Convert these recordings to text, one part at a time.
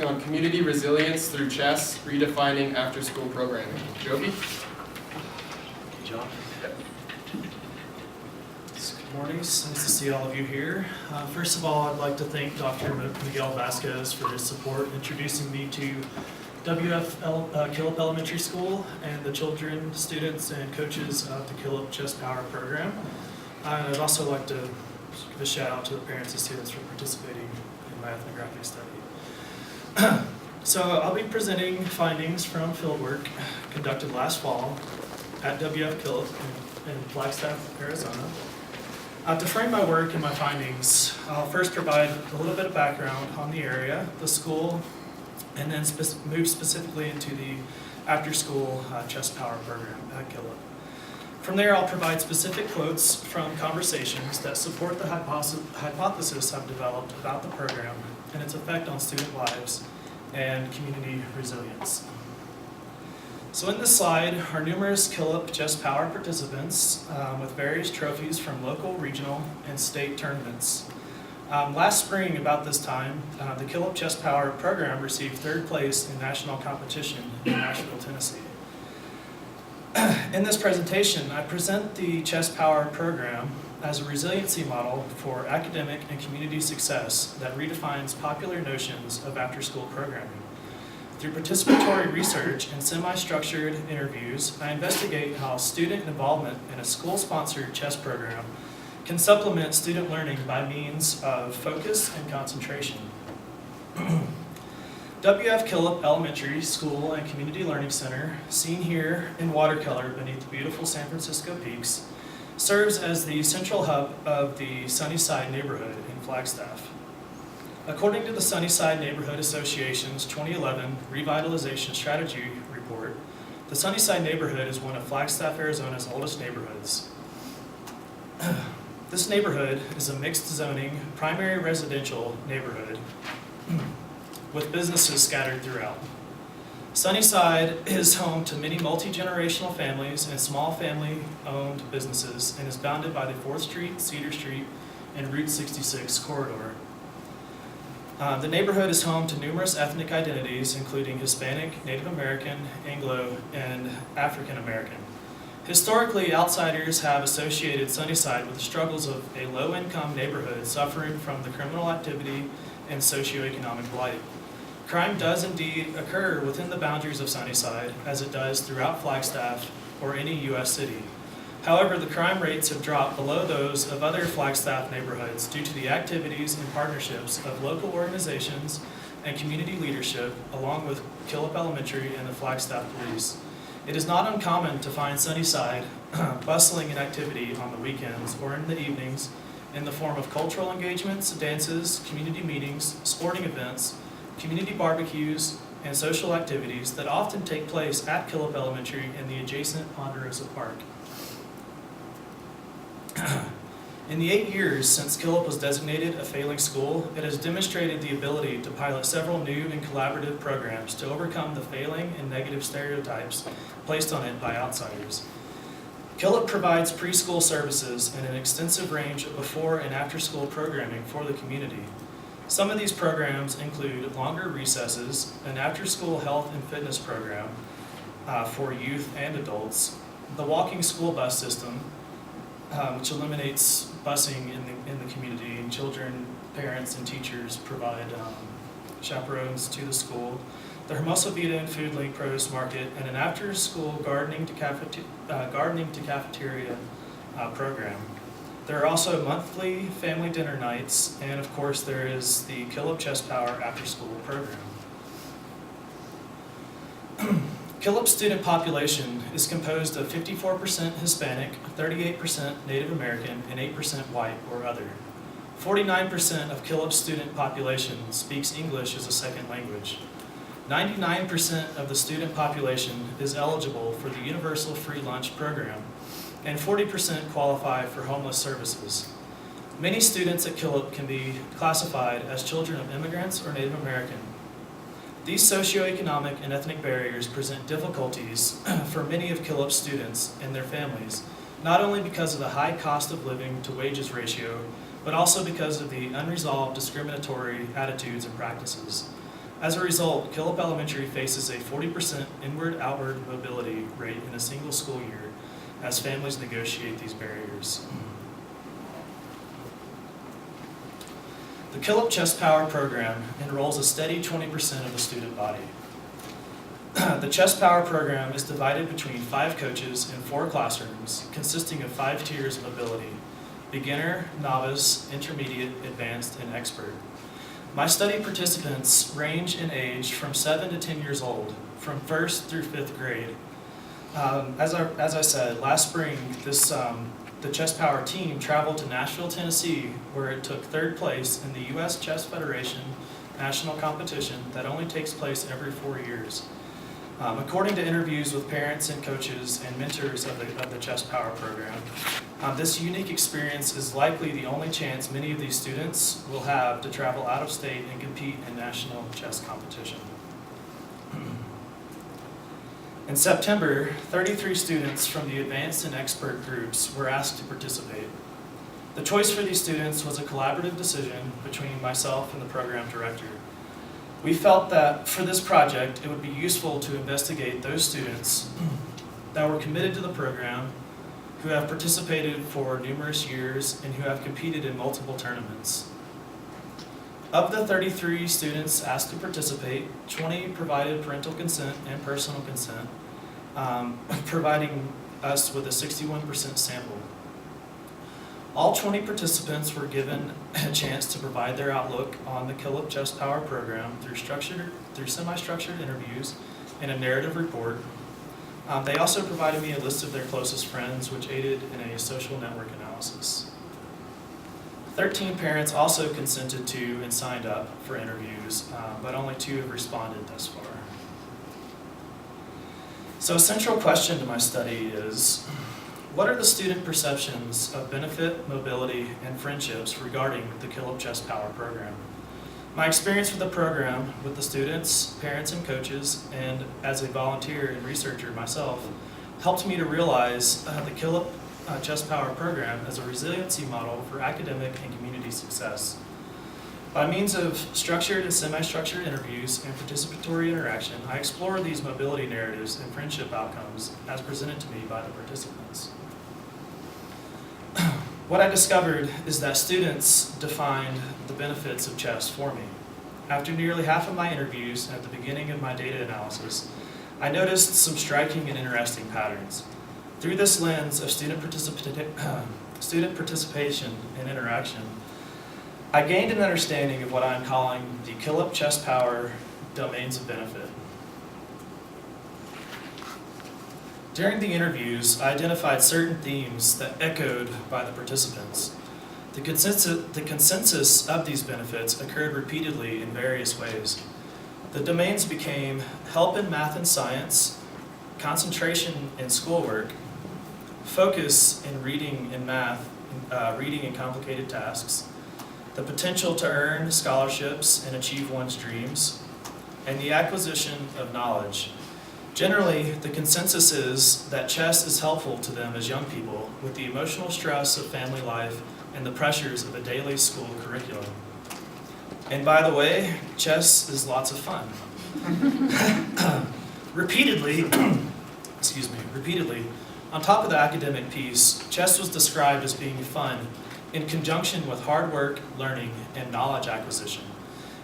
on community resilience through chess, redefining after-school programming. Joby? John? Good morning, it's nice to see all of you here. First of all, I'd like to thank Dr. Miguel Vasquez for his support introducing me to Killip Elementary School and the children, students, and coaches of the Killip Chess Power program. And I'd also like to give a shout out to the parents and students for participating in my ethnographic study. So I'll be presenting findings from fieldwork conducted last fall at WF Killip in Flagstaff, Arizona. To frame my work and my findings, I'll first provide a little bit of background on the area, the school, and then move specifically into the after-school chess power program at Killip. From there, I'll provide specific quotes from conversations that support the hypothesis I've developed about the program and its effect on student lives and community resilience. So in this slide are numerous Killip Chess Power participants with various trophies from local, regional, and state tournaments. Last spring, about this time, the Killip Chess Power program received third place in national competition in Nashville, Tennessee. In this presentation, I present the Chess Power program as a resiliency model for academic and community success that redefines popular notions of after-school programming. Through participatory research and semi-structured interviews, I investigate how student involvement in a school-sponsored chess program can supplement student learning by means of focus and concentration. WF Killip Elementary School and Community Learning Center, seen here in watercolor beneath the beautiful San Francisco peaks, serves as the central hub of the Sunnyside neighborhood in Flagstaff. According to the Sunnyside Neighborhood Association's 2011 Revitalization Strategy Report, the Sunnyside neighborhood is one of Flagstaff, Arizona's oldest neighborhoods. This neighborhood is a mixed zoning, primary residential neighborhood with businesses scattered throughout. Sunnyside is home to many multi-generational families and small family-owned businesses and is bounded by the 4th Street, Cedar Street, and Route 66 corridor. The neighborhood is home to numerous ethnic identities, including Hispanic, Native American, Anglo, and African American. Historically, outsiders have associated Sunnyside with the struggles of a low-income neighborhood suffering from the criminal activity and socioeconomic blight. Crime does indeed occur within the boundaries of Sunnyside, as it does throughout Flagstaff or any U.S. city. However, the crime rates have dropped below those of other Flagstaff neighborhoods due to the activities and partnerships of local organizations and community leadership, along with Killip Elementary and the Flagstaff Police. It is not uncommon to find Sunnyside bustling in activity on the weekends or in the evenings in the form of cultural engagements, dances, community meetings, sporting events, community barbecues, and social activities that often take place at Killip Elementary and the adjacent Ponderosa Park. In the 8 years since Killip was designated a failing school, it has demonstrated the ability to pilot several new and collaborative programs to overcome the failing and negative stereotypes placed on it by outsiders. Killip provides preschool services and an extensive range of before and after school programming for the community. Some of these programs include longer recesses, an after-school health and fitness program for youth and adults, the walking school bus system, which eliminates busing in the community. Children, parents, and teachers provide chaperones to the school, the Hermosa Vida and Food Link Produce Market, and an after-school gardening to cafeteria program. There are also monthly family dinner nights, and of course there is the Killip Chess Power after-school program. Killip's student population is composed of 54% Hispanic, 38% Native American, and 8% white or other. 49% of Killip's student population speaks English as a second language. 99% of the student population is eligible for the Universal Free Lunch program, and 40% qualify for homeless services. Many students at Killip can be classified as children of immigrants or Native American. These socioeconomic and ethnic barriers present difficulties for many of Killip's students and their families, not only because of the high cost of living to wages ratio, but also because of the unresolved discriminatory attitudes and practices. As a result, Killip Elementary faces a 40% inward-outward mobility rate in a single school year as families negotiate these barriers. The Killip Chest Power program enrolls a steady 20% of the student body. The Chest Power program is divided between 5 coaches in 4 classrooms, consisting of 5 tiers of ability: beginner, novice, intermediate, advanced, and expert. My study participants range in age from 7 to 10 years old, from 1st through 5th grade. As I said, last spring, the Chest Power team traveled to Nashville, Tennessee, where it took 3rd place in the U.S. Chess Federation national competition that only takes place every 4 years. According to interviews with parents and coaches and mentors of the Chest Power program, this unique experience is likely the only chance many of these students will have to travel out of state and compete in national chess competition. In September, 33 students from the advanced and expert groups were asked to participate. The choice for these students was a collaborative decision between myself and the program director. We felt that for this project, it would be useful to investigate those students that were committed to the program, who have participated for numerous years, and who have competed in multiple tournaments. Of the 33 students asked to participate, 20 provided parental consent and personal consent, providing us with a 61% sample. All 20 participants were given a chance to provide their outlook on the Killip Chest Power program through semi-structured interviews and a narrative report. They also provided me a list of their closest friends, which aided in a social network analysis. 13 parents also consented to and signed up for interviews, but only 2 have responded thus far. So a central question to my study is, what are the student perceptions of benefit, mobility, and friendships regarding the Killip Chest Power program? My experience with the program, with the students, parents, and coaches, and as a volunteer and researcher myself, helped me to realize the Killip Chest Power program as a resiliency model for academic and community success. By means of structured and semi-structured interviews and participatory interaction, I explore these mobility narratives and friendship outcomes as presented to me by the participants. What I discovered is that students defined the benefits of chess for me. After nearly half of my interviews and at the beginning of my data analysis, I noticed some striking and interesting patterns. Through this lens of student participation and interaction, I gained an understanding of what I'm calling the Killip Chest Power domains of benefit. During the interviews, I identified certain themes that echoed by the participants. The consensus of these benefits occurred repeatedly in various ways. The domains became help in math and science, concentration in schoolwork, focus in reading and math, reading and complicated tasks, the potential to earn scholarships and achieve one's dreams, and the acquisition of knowledge. Generally, the consensus is that chess is helpful to them as young people with the emotional stress of family life and the pressures of a daily school curriculum. And by the way, chess is lots of fun. Repeatedly, on top of the academic piece, chess was described as being fun in conjunction with hard work, learning, and knowledge acquisition.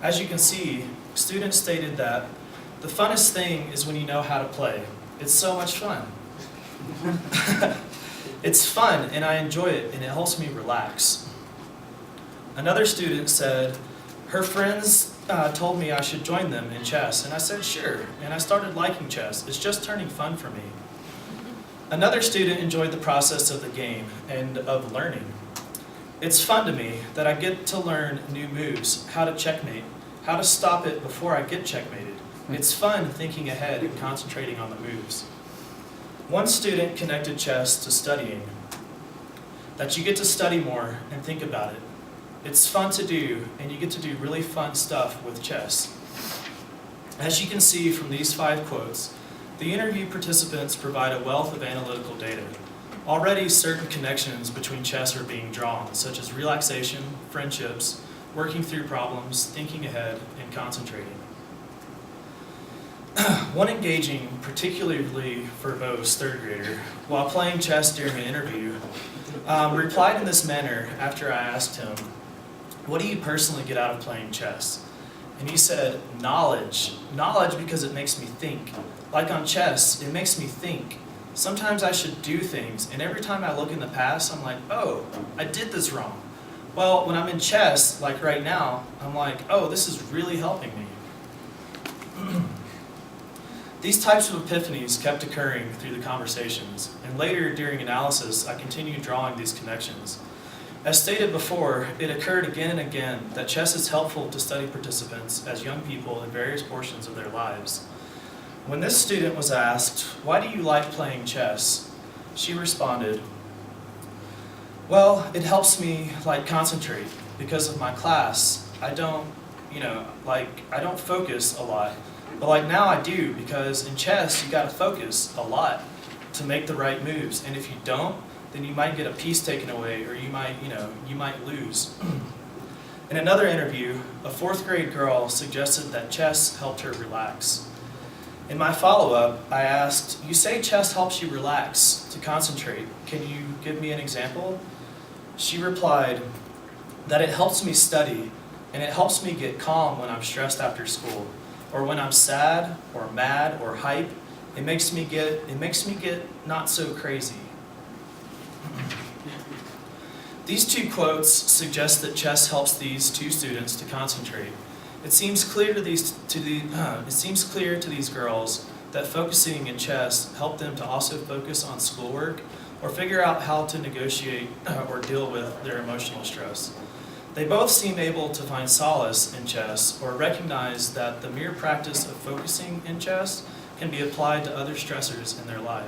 As you can see, students stated that the funnest thing is when you know how to play. It's so much fun. It's fun and I enjoy it and it helps me relax. Another student said her friends told me I should join them in chess, and I said sure, and I started liking chess. It's just turning fun for me. Another student enjoyed the process of the game and of learning. It's fun to me that I get to learn new moves, how to checkmate, how to stop it before I get checkmated. It's fun thinking ahead and concentrating on the moves. One student connected chess to studying, that you get to study more and think about it. It's fun to do, and you get to do really fun stuff with chess. As you can see from these 5 quotes, the interview participants provide a wealth of analytical data. Already certain connections between chess are being drawn, such as relaxation, friendships, working through problems, thinking ahead, and concentrating. One engaging, particularly verbose third grader, while playing chess during an interview, replied in this manner after I asked him, "What do you personally get out of playing chess?" And he said, "Knowledge. Knowledge because it makes me think. Like on chess, it makes me think. Sometimes I should do things, and every time I look in the past, I'm like, oh, I did this wrong. Well, when I'm in chess, like right now, I'm like, oh, this is really helping me." These types of epiphanies kept occurring through the conversations, and later during analysis, I continued drawing these connections. As stated before, it occurred again and again that chess is helpful to study participants as young people in various portions of their lives. When this student was asked, "Why do you like playing chess?" she responded, "Well, it helps me concentrate because of my class. I don't focus a lot. But now I do, because in chess you gotta focus a lot to make the right moves. And if you don't, then you might get a piece taken away, or you might lose." In another interview, a 4th grade girl suggested that chess helped her relax. In my follow-up, I asked, "You say chess helps you relax, to concentrate. Can you give me an example?" She replied that it helps me study, and it helps me get calm when I'm stressed after school, or when I'm sad, or mad, or hype. It makes me get not so crazy. These 2 quotes suggest that chess helps these 2 students to concentrate. It seems clear to these girls that focusing in chess helped them to also focus on schoolwork or figure out how to negotiate or deal with their emotional stress. They both seem able to find solace in chess or recognize that the mere practice of focusing in chess can be applied to other stressors in their lives.